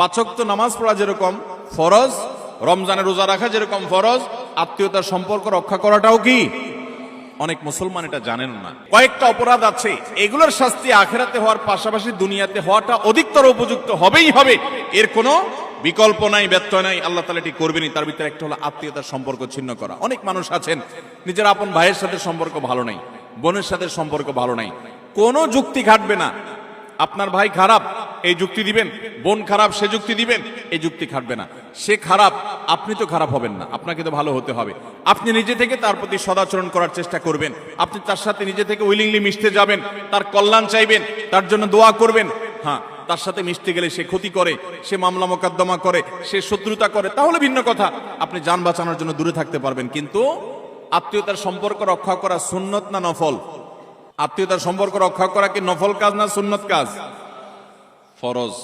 5 ওয়াক্ত নামাজ পড়া যেরকম ফরজ, রমজানের রোজা রাখা যেরকম ফরজ, আত্মীয়তার সম্পর্ক রক্ষা করাটাও কি। অনেক মুসলমান এটা জানেন না। কয়েকটা অপরাধ আছে, এগুলোর শাস্তি আখিরাতে হওয়ার পাশাপাশি দুনিয়াতে হওয়াটা অধিকতর উপযুক্ত হবেই হবে, এর কোনো বিকল্প নাই, ব্যত্যয় নাই। আল্লাহ তাআলা এটি করবেনই। তার ভিতরে একটা হলো আত্মীয়তার সম্পর্ক ছিন্ন করা। অনেক মানুষ আছেন নিজের আপন ভাইয়ের সাথে সম্পর্ক ভালো নাই, বোনের সাথে সম্পর্ক ভালো নাই, কোনো যুক্তি খাটবে না। আপনার ভাই খারাপ এই যুক্তি দিবেন, বোন খারাপ সে যুক্তি দিবেন, এই যুক্তি খাটবে না। সে খারাপ, আপনি তো খারাপ হবেন না, আপনাকে তো ভালো হতে হবে। আপনি নিজে থেকে তার প্রতি সদাচরণ করার চেষ্টা করবেন, আপনি তার সাথে নিজে থেকে উইলিংলি মিশতে যাবেন, তার কল্যাণ চাইবেন, তার জন্য দোয়া করবেন। হ্যাঁ, তার সাথে মিশতে গেলে সে ক্ষতি করে, সে মামলা মোকদ্দমা করে, সে শত্রুতা করে, তাহলে ভিন্ন কথা, আপনি যান বাঁচানোর জন্য দূরে থাকতে পারবেন। কিন্তু আত্মীয়তার সম্পর্ক রক্ষা করা সুন্নত না নফল? আত্মীয়তার সম্পর্ক রক্ষা করা কি নফল কাজ না সুন্নত কাজ? ফরজ।